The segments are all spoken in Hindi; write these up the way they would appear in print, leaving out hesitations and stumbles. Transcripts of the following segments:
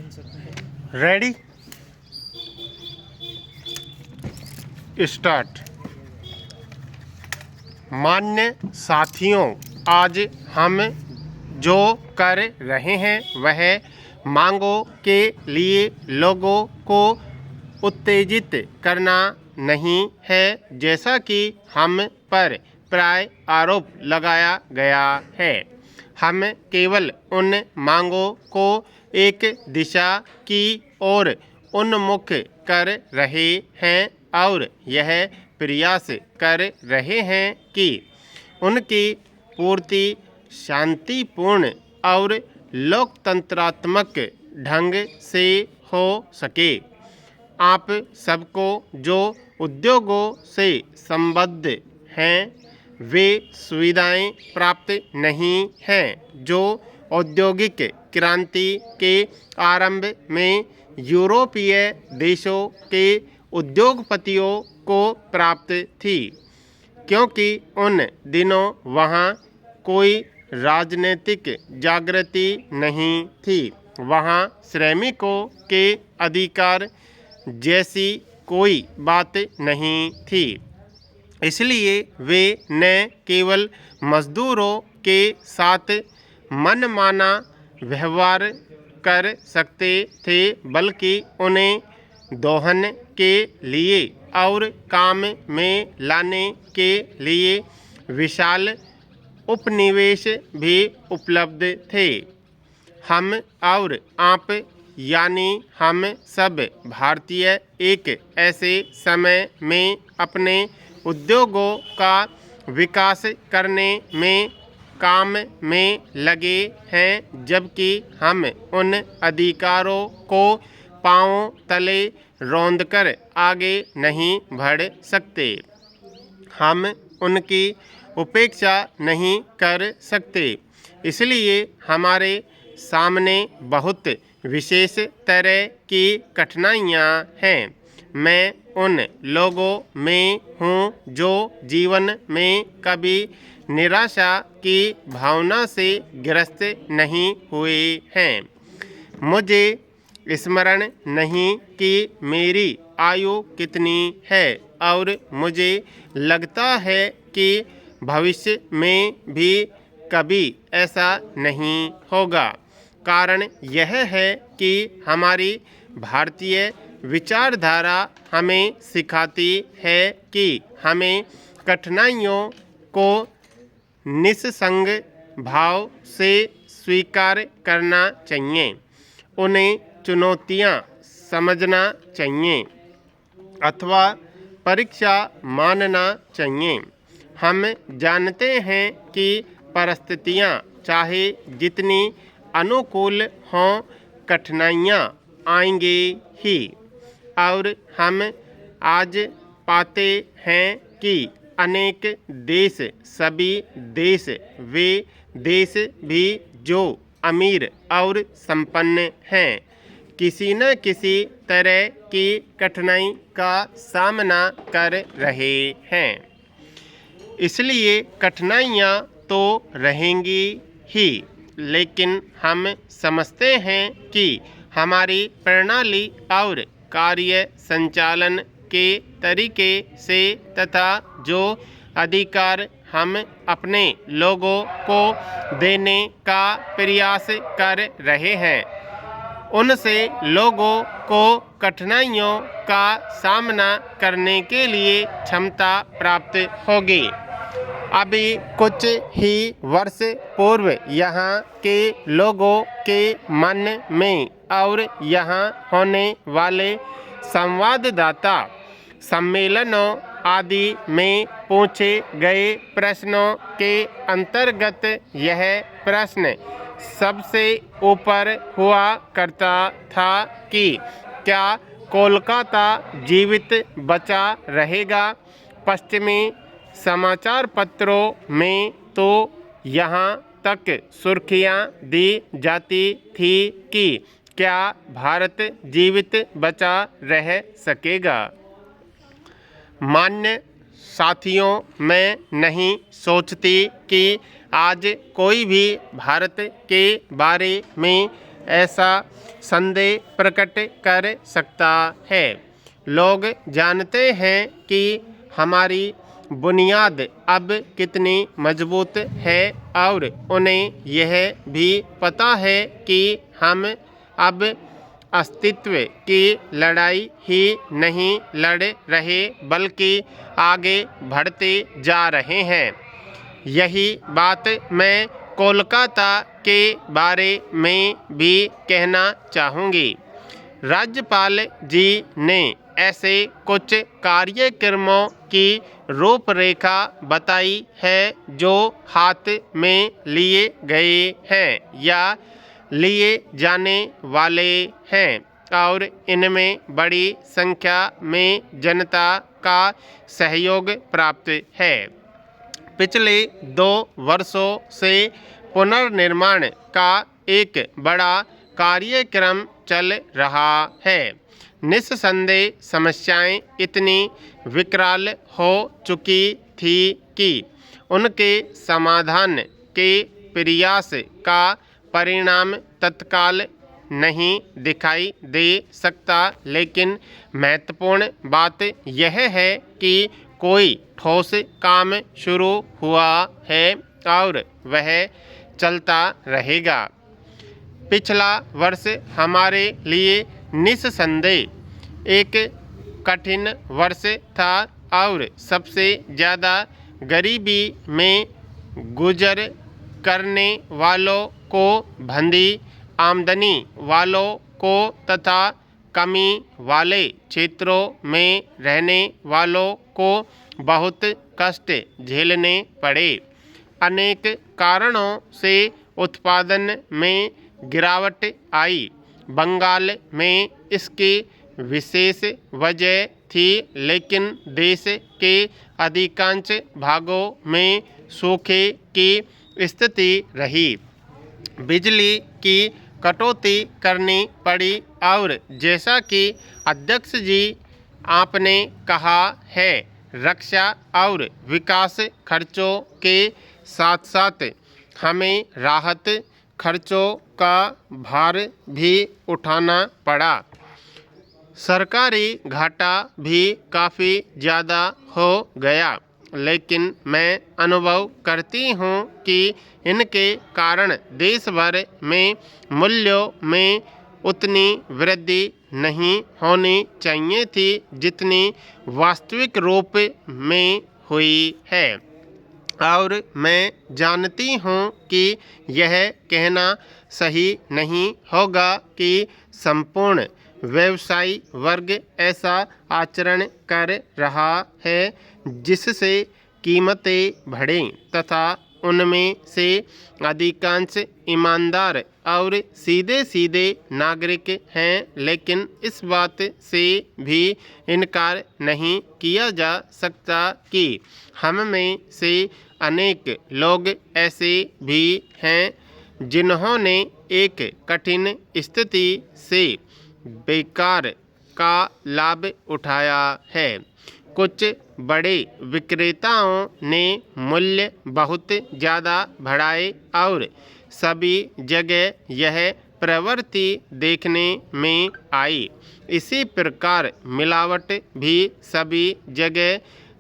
Ready start. मान्य साथियों, आज हम जो कर रहे हैं वह मांगों के लिए लोगों को उत्तेजित करना नहीं है, जैसा कि हम पर प्राय आरोप लगाया गया है। हम केवल उन मांगों को एक दिशा की ओर उन्मुख कर रहे हैं और यह प्रयास कर रहे हैं कि उनकी पूर्ति शांतिपूर्ण और लोकतंत्रात्मक ढंग से हो सके। आप सबको जो उद्योगों से संबद्ध हैं वे सुविधाएं प्राप्त नहीं हैं जो औद्योगिक क्रांति के आरंभ में यूरोपीय देशों के उद्योगपतियों को प्राप्त थी, क्योंकि उन दिनों वहाँ कोई राजनीतिक जागृति नहीं थी। वहाँ श्रमिकों के अधिकार जैसी कोई बात नहीं थी। इसलिए वे न केवल मजदूरों के साथ मनमाना व्यवहार कर सकते थे, बल्कि उन्हें दोहन के लिए और काम में लाने के लिए विशाल उपनिवेश भी उपलब्ध थे। हम और आप यानी हम सब भारतीय एक ऐसे समय में अपने उद्योगों का विकास करने में काम में लगे हैं, जबकि हम उन अधिकारों को पांव तले रौंदकर आगे नहीं बढ़ सकते। हम उनकी उपेक्षा नहीं कर सकते। इसलिए हमारे सामने बहुत विशेष तरह की कठिनाइयाँ हैं। मैं उन लोगों में हूँ जो जीवन में कभी निराशा की भावना से ग्रस्त नहीं हुए हैं। मुझे स्मरण नहीं कि मेरी आयु कितनी है और मुझे लगता है कि भविष्य में भी कभी ऐसा नहीं होगा। कारण यह है कि हमारी भारतीय विचारधारा हमें सिखाती है कि हमें कठिनाइयों को निस्संग भाव से स्वीकार करना चाहिए, उन्हें चुनौतियाँ समझना चाहिए अथवा परीक्षा मानना चाहिए। हम जानते हैं कि परिस्थितियाँ चाहे जितनी अनुकूल हों, कठिनाइयाँ आएंगी ही। और हम आज पाते हैं कि अनेक देश, सभी देश, वे देश भी जो अमीर और संपन्न हैं, किसी न किसी तरह की कठिनाई का सामना कर रहे हैं। इसलिए कठिनाइयाँ तो रहेंगी ही, लेकिन हम समझते हैं कि हमारी प्रणाली और कार्य संचालन के तरीके से तथा जो अधिकार हम अपने लोगों को देने का प्रयास कर रहे हैं, उनसे लोगों को कठिनाइयों का सामना करने के लिए क्षमता प्राप्त होगी। अभी कुछ ही वर्ष पूर्व यहाँ के लोगों के मन में और यहाँ होने वाले संवाददाता सम्मेलनों आदि में पूछे गए प्रश्नों के अंतर्गत यह प्रश्न सबसे ऊपर हुआ करता था कि क्या कोलकाता जीवित बचा रहेगा। पश्चिमी समाचार पत्रों में तो यहाँ तक सुर्खियाँ दी जाती थी कि क्या भारत जीवित बचा रह सकेगा। मान्य साथियों, मैं नहीं सोचती कि आज कोई भी भारत के बारे में ऐसा संदेह प्रकट कर सकता है। लोग जानते हैं कि हमारी बुनियाद अब कितनी मजबूत है और उन्हें यह भी पता है कि हम अब अस्तित्व की लड़ाई ही नहीं लड़ रहे बल्कि आगे बढ़ते जा रहे हैं। यही बात मैं कोलकाता के बारे में भी कहना चाहूँगी। राज्यपाल जी ने ऐसे कुछ कार्यक्रमों की रूपरेखा बताई है जो हाथ में लिए गए हैं या लिए जाने वाले हैं और इनमें बड़ी संख्या में जनता का सहयोग प्राप्त है। पिछले 2 वर्षों से पुनर्निर्माण का एक बड़ा कार्यक्रम चल रहा है। निस्संदेह समस्याएं इतनी विकराल हो चुकी थी कि उनके समाधान के प्रयास का परिणाम तत्काल नहीं दिखाई दे सकता, लेकिन महत्वपूर्ण बात यह है कि कोई ठोस काम शुरू हुआ है और वह चलता रहेगा। पिछला वर्ष हमारे लिए निस्संदेह एक कठिन वर्ष था और सबसे ज़्यादा गरीबी में गुजर करने वालों को, मंदी आमदनी वालों को तथा कमी वाले क्षेत्रों में रहने वालों को बहुत कष्ट झेलने पड़े। अनेक कारणों से उत्पादन में गिरावट आई। बंगाल में इसकी विशेष वजह थी, लेकिन देश के अधिकांश भागों में सूखे की स्थिति रही। बिजली की कटौती करनी पड़ी और जैसा कि अध्यक्ष जी आपने कहा है, रक्षा और विकास खर्चों के साथ साथ हमें राहत खर्चों का भार भी उठाना पड़ा। सरकारी घाटा भी काफ़ी ज़्यादा हो गया, लेकिन मैं अनुभव करती हूँ कि इनके कारण देश भर में मूल्यों में उतनी वृद्धि नहीं होनी चाहिए थी जितनी वास्तविक रूप में हुई है। और मैं जानती हूँ कि यह कहना सही नहीं होगा कि संपूर्ण व्यवसायी वर्ग ऐसा आचरण कर रहा है जिससे कीमतें बढ़ें तथा उनमें से अधिकांश ईमानदार और सीधे सीधे नागरिक हैं, लेकिन इस बात से भी इनकार नहीं किया जा सकता कि हम में से अनेक लोग ऐसे भी हैं जिन्होंने एक कठिन स्थिति से बेकार का लाभ उठाया है। कुछ बड़े विक्रेताओं ने मूल्य बहुत ज़्यादा बढ़ाए और सभी जगह यह प्रवृत्ति देखने में आई। इसी प्रकार मिलावट भी सभी जगह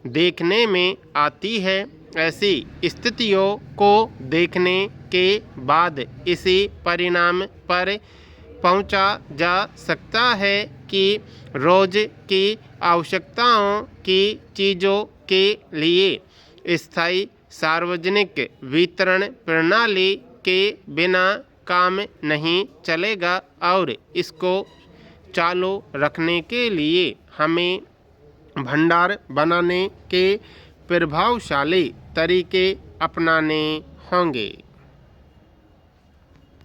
देखने में आती है। ऐसी स्थितियों को देखने के बाद इसी परिणाम पर पहुंचा जा सकता है कि रोज़ की आवश्यकताओं की चीज़ों के लिए स्थायी सार्वजनिक वितरण प्रणाली के बिना काम नहीं चलेगा और इसको चालू रखने के लिए हमें भंडार बनाने के प्रभावशाली तरीके अपनाने होंगे।